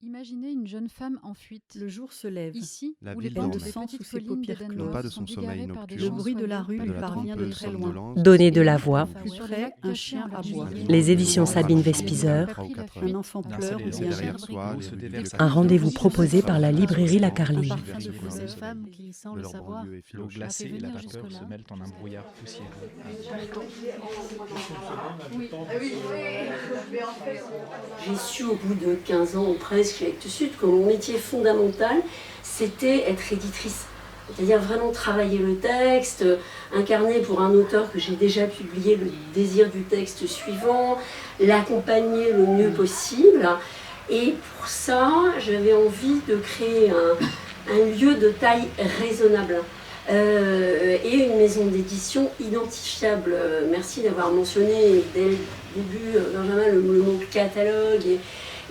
Imaginez une jeune femme en fuite. Le jour se lève. Ici, La où les ville pentes dormait. des Sang petites sous ses collines paupières d'Éden closes. Nord Pas de sont son sommeil égarées par des nocturne. gens Le bruit de la soigneux, rue de la parvient de trompeuse très loin. somnolence Donner du de la soleil voix. couchant. Plus près, un chien aboie. Les éditions Sabine Vespizeur. Vespizeur. Un enfant pleure ou Laissé bien derrière rit. soi, les rues du Un rendez-vous proposé par la librairie La Un Carline. parfum de vers fleurs. cette femme qui, sans de le leur savoir, banlieue L'eau effilochée. glacée et la venir vapeur jusque-là. se mêlent en un brouillard poussiéreux. J'ai su au bout de 15 ans ou presque avec Tout Sud que mon métier fondamental, c'était être éditrice. C'est-à-dire vraiment travailler le texte, incarner pour un auteur que j'ai déjà publié le désir du texte suivant, l'accompagner le mieux possible. Et pour ça, j'avais envie de créer un lieu de taille raisonnable. Et une maison d'édition identifiable. Merci d'avoir mentionné dès le début, Benjamin, le mot catalogue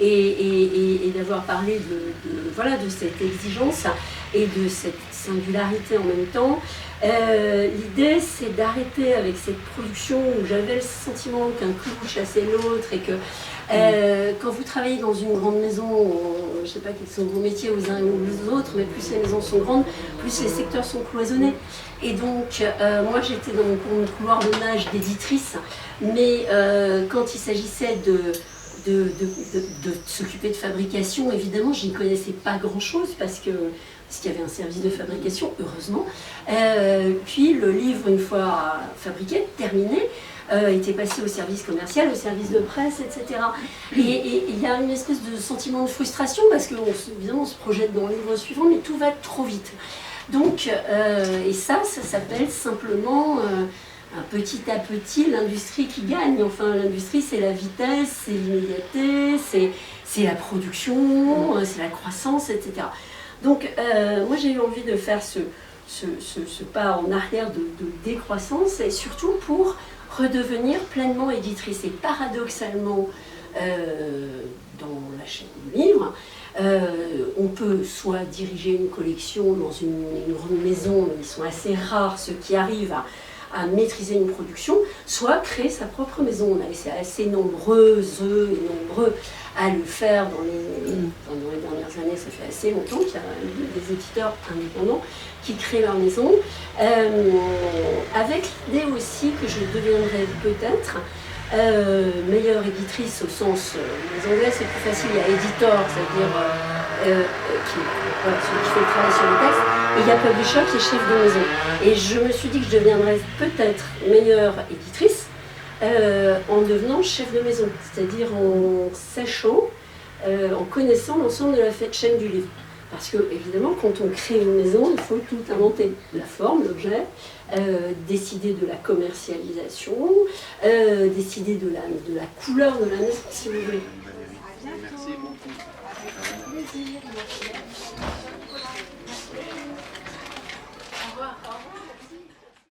et d'avoir parlé de cette exigence et de cette singularité en même temps. L'idée, c'est d'arrêter avec cette production où j'avais le sentiment qu'un clou chassait l'autre et que quand vous travaillez dans une grande maison, je ne sais pas quels sont vos métiers aux uns ou aux autres, mais plus les maisons sont grandes, plus les secteurs sont cloisonnés. Et donc, moi j'étais dans mon couloir de nage d'éditrice, mais quand il s'agissait de s'occuper de fabrication, évidemment, je n'y connaissais pas grand-chose parce qu'il y avait un service de fabrication, heureusement. Puis le livre, une fois fabriqué, terminé, était passé au service commercial, au service de presse, etc. Et il y a une espèce de sentiment de frustration parce évidemment on se projette dans le livre suivant, mais tout va trop vite. Donc, et ça s'appelle simplement petit à petit l'industrie qui gagne. Enfin, l'industrie, c'est la vitesse, c'est l'immédiateté, c'est la production, c'est la croissance, etc. Donc, moi, j'ai eu envie de faire ce pas en arrière de décroissance, et surtout pour redevenir pleinement éditrice. Et paradoxalement, dans la chaîne du livre, on peut soit diriger une collection dans une grande maison, mais ils sont assez rares ceux qui arrivent à maîtriser une production, soit créer sa propre maison. On a été assez nombreuses et nombreux à le faire dans les dernières années. Ça fait assez longtemps qu'il y a des éditeurs indépendants qui créent leur maison, avec l'idée aussi que je deviendrai peut-être meilleure éditrice au sens, les anglais c'est plus facile, il y a éditeur, c'est-à-dire celui qui fait le travail sur le texte, et il y a publisher qui est chef de maison. Et je me suis dit que je deviendrais peut-être meilleure éditrice en devenant chef de maison, c'est-à-dire en sachant, en connaissant l'ensemble de la chaîne du livre. Parce que, évidemment, quand on crée une maison, il faut tout inventer. La forme, l'objet, décider de la commercialisation, décider de la couleur de la maison, si vous voulez. Merci beaucoup. Plaisir. Au revoir.